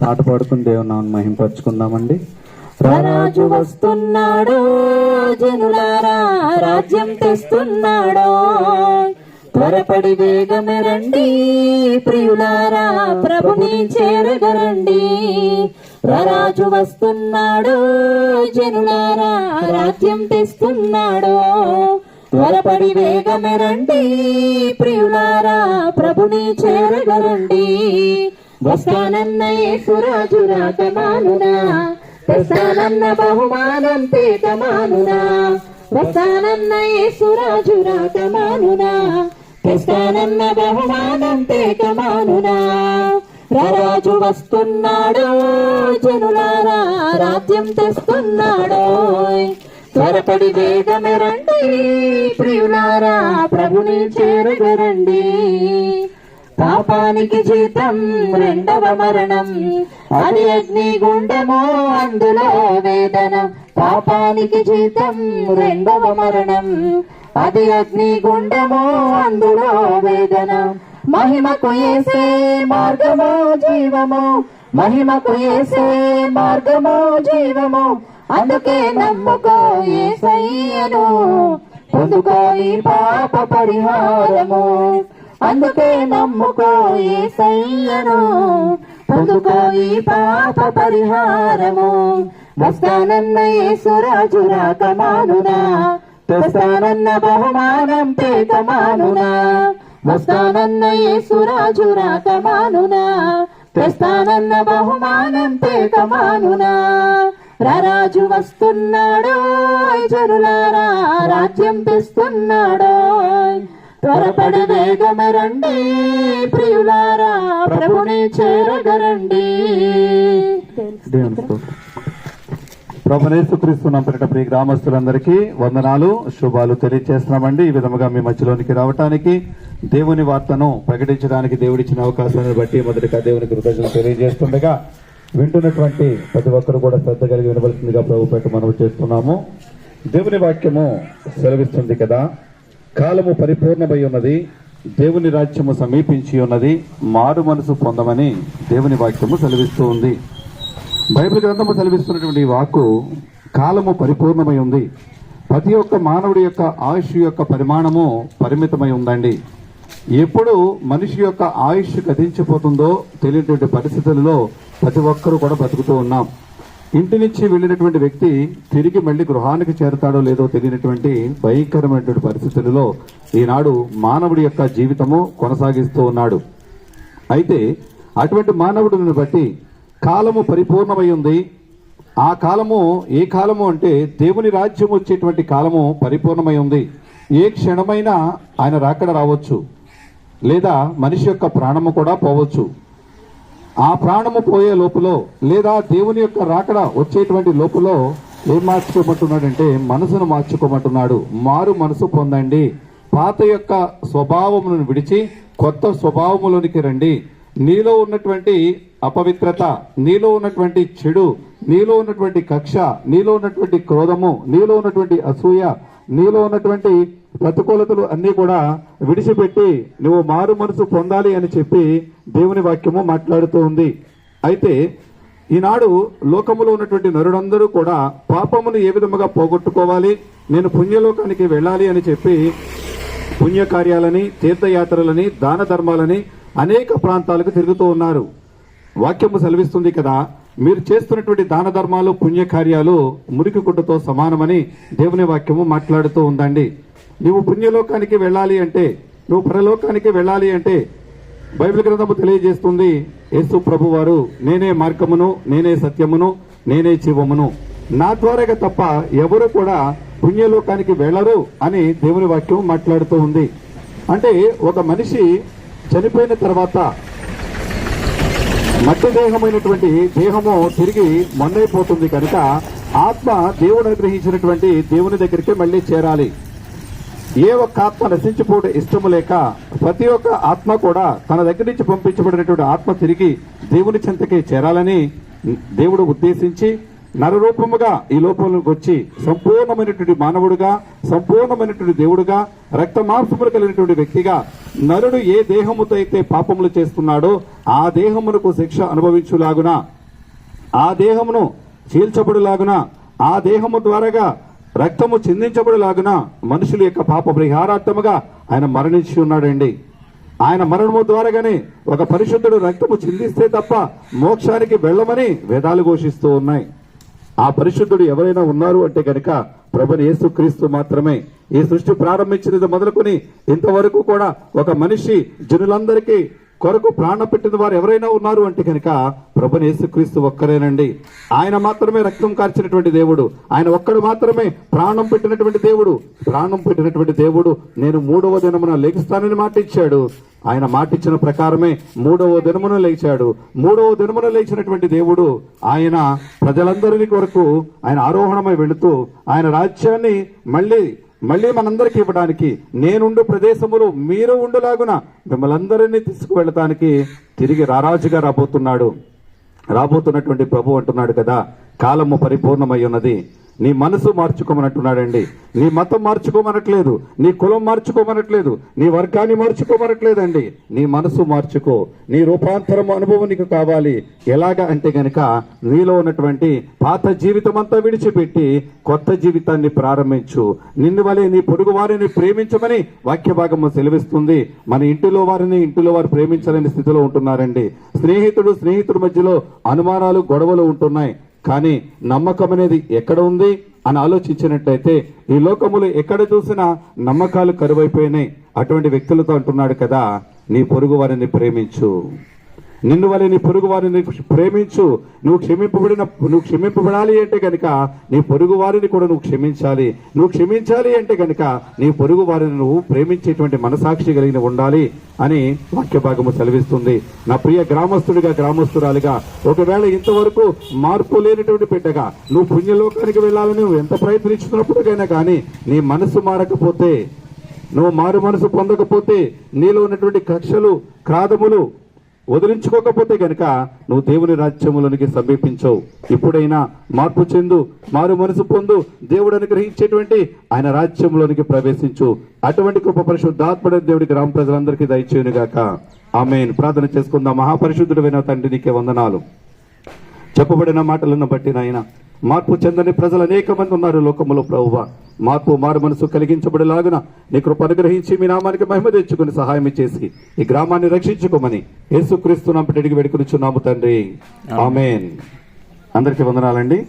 పాట పాడుకుని దేవుని నామమును మహింపరచుకుందామండి. రాజు వస్తున్నాడు, జనులారా రాజ్యం తెస్తున్నాడు, త్వరపడి వేగమే రండి ప్రియులారా ప్రభుని చేరగరండి. రాజు వస్తున్నాడు, జనులారా రాజ్యం తెస్తున్నాడు, త్వరపడి వేగమే రండి ప్రియులారా ప్రభుని చేరగరండి. వస్తానన్న యేసురాజు రాకమానునా, తెస్తానన్న బహుమానం తేకమానునా. వస్తానన్న యేసురాజు రాకమానునా, తెస్తానన్న బహుమానం తేకమానునా. రాజు వస్తున్నాడు, జనులారా రాజ్యం తెస్తున్నాడు, త్వరపడి వేగమే రండి ప్రియులారా ప్రభుని చేరగరండి. పాపానికి జీతం రెండవ మరణం, అది అగ్నిగుండము అందులో వేదన. పాపానికి జీతం రెండవ మరణం, అది అగ్నిగుండము అందులో వేదన. మహిమకు యేసే మార్గము జీవము, మహిమకు యేసే మార్గము జీవము. అందుకే నమ్ముకో యేసయ్యను, పొందుకో ఈ పాప పరిహారము. అందుకే నమ్ముకో యేసయ్యను, పొందుకో ఈ పాప పరిహారము. వస్తానన్న యేసురాజు రాకమానునా, తెస్తానన్న బహుమానం తేకమానునా. వస్తానన్న యేసురాజు రాకమానునా, తెస్తానన్న బహుమానం తేకమానునా. రాజు వస్తున్నాడు, జనులారా రాజ్యం తెస్తున్నాడు, త్వరపడి వేగమే రండి ప్రియులారా ప్రభుని చేరగరండి. ప్రభువైన యేసుక్రీస్తు నామమున ప్రియ గ్రామస్తులందరికీ వందనాలు, శుభాలు తెలియజేస్తున్నామండి. ఈ విధముగా మీ మధ్యలోనికి రావటానికి, దేవుని వార్తను ప్రకటించడానికి దేవుడిచ్చిన అవకాశాన్ని బట్టి మొదటిగా దేవునికి కృతజ్ఞతలు తెలియజేస్తుండగా, వింటున్నటువంటి ప్రతి ఒక్కరు కూడా శ్రద్ధ కలిగి వినవలసిందిగా ప్రభు పేట మనవి చేస్తున్నాము. దేవుని వాక్యము సెలవిస్తుంది కదా, కాలము పరిపూర్ణమై ఉన్నది, దేవుని రాజ్యము సమీపించి ఉన్నది, మారు మనసు పొందమని దేవుని వాక్యము సెలవిస్తూ ఉంది. బైబిల్ గ్రంథము సెలవిస్తున్నటువంటి ఈ వాక్కు కాలము పరిపూర్ణమై ఉంది. ప్రతి ఒక్క మానవుడి యొక్క ఆయుష్ యొక్క పరిమాణము పరిమితమై ఉందండి. ఎప్పుడు మనిషి యొక్క ఆయుష్ గతించిపోతుందో తెలియనటువంటి పరిస్థితులలో ప్రతి ఒక్కరూ కూడా బతుకుతూ ఉన్నాం. ఇంటి నుంచి వెళ్ళినటువంటి వ్యక్తి తిరిగి మళ్ళీ గృహానికి చేరతాడో లేదో తెలియనటువంటి భయంకరమైనటువంటి పరిస్థితులలో ఈనాడు మానవుడి యొక్క జీవితము కొనసాగిస్తూ ఉన్నాడు. అయితే అటువంటి మానవుడిని బట్టి కాలము పరిపూర్ణమై ఉంది. ఆ కాలము ఏ కాలము అంటే దేవుని రాజ్యం వచ్చేటువంటి కాలము పరిపూర్ణమై ఉంది. ఏ క్షణమైనా ఆయన రాకడ రావచ్చు, లేదా మనిషి యొక్క ప్రాణము కూడా పోవచ్చు. ఆ ప్రాణము పోయే లోపల లేదా దేవుని యొక్క రాకడ వచ్చేటువంటి లోపల ఏం మార్చుకోమంటున్నాడంటే మనసును మార్చుకోమంటున్నాడు. మారు మనసు పొందండి, పాత యొక్క స్వభావములను విడిచి కొత్త స్వభావములోనికి రండి. నీలో ఉన్నటువంటి అపవిత్రత, నీలో ఉన్నటువంటి చెడు, నీలో ఉన్నటువంటి కక్ష, నీలో ఉన్నటువంటి క్రోధము, నీలో ఉన్నటువంటి అసూయ, నీలో ఉన్నటువంటి ప్రతికూలతలు అన్నీ కూడా విడిచిపెట్టి నువ్వు మారు మనసు పొందాలి అని చెప్పి దేవుని వాక్యము మాట్లాడుతూ ఉంది. అయితే ఈనాడు లోకములో ఉన్నటువంటి నరుడందరూ కూడా పాపమును ఏ విధముగా పోగొట్టుకోవాలి, నేను పుణ్యలోకానికి వెళ్ళాలి అని చెప్పి పుణ్యకార్యాలని, తీర్థయాత్రలని, దాన ధర్మాలని అనేక ప్రాంతాలకు తిరుగుతూ ఉన్నారు. వాక్యము సెలవిస్తుంది కదా, మీరు చేస్తున్నటువంటి దాన ధర్మాలు, పుణ్యకార్యాలు మురికి గుడ్డతో సమానమని దేవుని వాక్యము మాట్లాడుతూ ఉందండి. నువ్వు పుణ్యలోకానికి వెళ్ళాలి అంటే, నువ్వు పరలోకానికి వెళ్ళాలి అంటే బైబిల్ గ్రంథము తెలియజేస్తుంది, యేసు ప్రభు వారు నేనే మార్గమును, నేనే సత్యమును, నేనే జీవమును, నా ద్వారాగా తప్ప ఎవరు కూడా పుణ్యలోకానికి వెళ్ళరు అని దేవుని వాక్యం మాట్లాడుతూ ఉంది. అంటే ఒక మనిషి చనిపోయిన తర్వాత మట్టి దేహమైనటువంటి దేహము తిరిగి మొన్నైపోతుంది కనుక ఆత్మ దేవుడు అనుగ్రహించినటువంటి దేవుని దగ్గరికి మళ్ళీ చేరాలి. ఏ ఒక్క ఆత్మ నశించిపోవడం ఇష్టము లేక ప్రతి ఒక్క ఆత్మ కూడా తన దగ్గర నుంచి పంపించబడినటువంటి ఆత్మ తిరిగి దేవుని చెంతకే చేరాలని దేవుడు ఉద్దేశించి నరరూపముగా ఈ లోపంలోకి వచ్చి సంపూర్ణమైనటువంటి మానవుడుగా, సంపూర్ణమైనటువంటి దేవుడుగా, రక్త మాంసములు కలిగినటువంటి వ్యక్తిగా నరుడు ఏ దేహముతో అయితే పాపములు చేస్తున్నాడో ఆ దేహమునకు శిక్ష అనుభవించులాగున, ఆ దేహమును చీల్చబడులాగున, ఆ దేహము ద్వారాగా రక్తము చిందించబడులాగున మనుషుల యొక్క పాప పరిహారార్థముగా ఆయన మరణించి ఉన్నాడండి. ఆయన మరణము ద్వారాగానే ఒక పరిశుద్ధుడు రక్తము చిందిస్తే తప్ప మోక్షానికి వెళ్ళమని వేదాలు ఘోషిస్తూ ఉన్నాయి. ఆ పరిశుద్ధుడు ఎవరైనా ఉన్నారు అంటే గనక ప్రభుని యేసుక్రీస్తు మాత్రమే. ఈ సృష్టి ప్రారంభించినది మొదలుకొని ఇంతవరకు కూడా ఒక మనిషి జనులందరికీ కొరకు ప్రాణం పెట్టిన వారు ఎవరైనా ఉన్నారు అంటే కనుక ప్రభుని యేసుక్రీస్తు ఒక్కరేనండి. ఆయన మాత్రమే రక్తం కార్చినటువంటి దేవుడు, ఆయన ఒక్కడు మాత్రమే ప్రాణం పెట్టినటువంటి దేవుడు. ప్రాణం పెట్టినటువంటి దేవుడు నేను 3వ దినమున లేస్తానని మాట ఇచ్చాడు. ఆయన మాటిచ్చిన ప్రకారమే 3వ దినమున లేచాడు. 3వ దినమున లేచినటువంటి దేవుడు ఆయన ప్రజలందరినీ కొరకు ఆయన ఆరోహణమై వెళుతూ ఆయన రాజ్యాన్ని మళ్ళీ మనందరికీ ఇవ్వడానికి, నేనుండు ప్రదేశములు మీరు ఉండులాగున మిమ్మల్ని అందరినీ తీసుకువెళ్ళటానికి తిరిగి రారాజుగా రాబోతున్నటువంటి ప్రభు అంటున్నాడు కదా, కాలము పరిపూర్ణమై ఉన్నది. నీ మనసు మార్చుకోమనంటున్నాడండి. నీ మతం మార్చుకోమనట్లేదు, నీ కులం మార్చుకోమనట్లేదు, నీ వర్గాన్ని మార్చుకోమనట్లేదండి. నీ మనసు మార్చుకో. నీ రూపాంతరం అనుభవం నీకు కావాలి. ఎలాగా అంటే గనక నీలో ఉన్నటువంటి పాత జీవితం అంతా విడిచిపెట్టి కొత్త జీవితాన్ని ప్రారంభించు. నిన్ను వలె నీ పొరుగు వారిని ప్రేమించమని వాక్య భాగము సెలవిస్తుంది. మన ఇంటిలో వారు ప్రేమించలేని స్థితిలో ఉంటున్నారండి. స్నేహితుడు మధ్యలో అనుమానాలు, గొడవలు ఉంటున్నాయి. కానీ నమ్మకం అనేది ఎక్కడ ఉంది అని ఆలోచించినట్లయితే ఈ లోకములు ఎక్కడ చూసినా నమ్మకాలు కరువైపోయినాయి. అటువంటి వ్యక్తులతో అంటున్నాడు కదా, నీ పొరుగు వారిని ప్రేమించు. నిన్ను వలె నీ పొరుగు వారిని ప్రేమించు. నువ్వు క్షమింపబడాలి అంటే కనుక నీ పొరుగు వారిని కూడా నువ్వు క్షమించాలి. నువ్వు క్షమించాలి అంటే కనుక నీ పొరుగు వారిని నువ్వు ప్రేమించేటువంటి మనసాక్షి కలిగి ఉండాలి అని వాక్య భాగము సెలవిస్తుంది. నా ప్రియ గ్రామస్తురాలిగా ఒకవేళ ఇంతవరకు మార్పు లేనటువంటి బిడ్డగా నువ్వు పుణ్యలోకానికి వెళ్ళాలని నువ్వు ఎంత ప్రయత్నించుతున్నప్పటికైనా కానీ నీ మనసు మారకపోతే, నువ్వు మారు మనసు పొందకపోతే, నీలో ఉన్నటువంటి కక్షలు, క్రాదములు వదిలించుకోకపోతే గనక నువ్వు దేవుని రాజ్యములోనికి సమీపించవు. ఇప్పుడైనా మార్పు చెందు, మారు మనసు పొందు, దేవుడు అనుగ్రహించేటువంటి ఆయన రాజ్యంలోనికి ప్రవేశించు. అటువంటి కృప పరిశుద్ధాత్మ దేవుడి గ్రామ ప్రజలందరికీ దయచేయునుగాక. ఆమేన్. ప్రార్థన చేసుకుందాం. మహాపరిశుద్ధుడైన తండ్రి, నీకే వందనాలు. చెప్పబడిన మాటలను బట్టి నాయన మార్పు చెందని ప్రజలు అనేక మంది ఉన్నారు లోకములో. ప్రభువా, మారు మనసు కలిగించబడేలాగున నీ కృప అనుగ్రహించి మీ నామానికి మహిమ తెచ్చుకుని సహాయం చేసి ఈ గ్రామాన్ని రక్షించుకోమని యేసుక్రీస్తు నామమున అడిగి వేడుకొనుచున్నాము తండ్రి. ఆమేన్. అందరికీ వందనాలండి.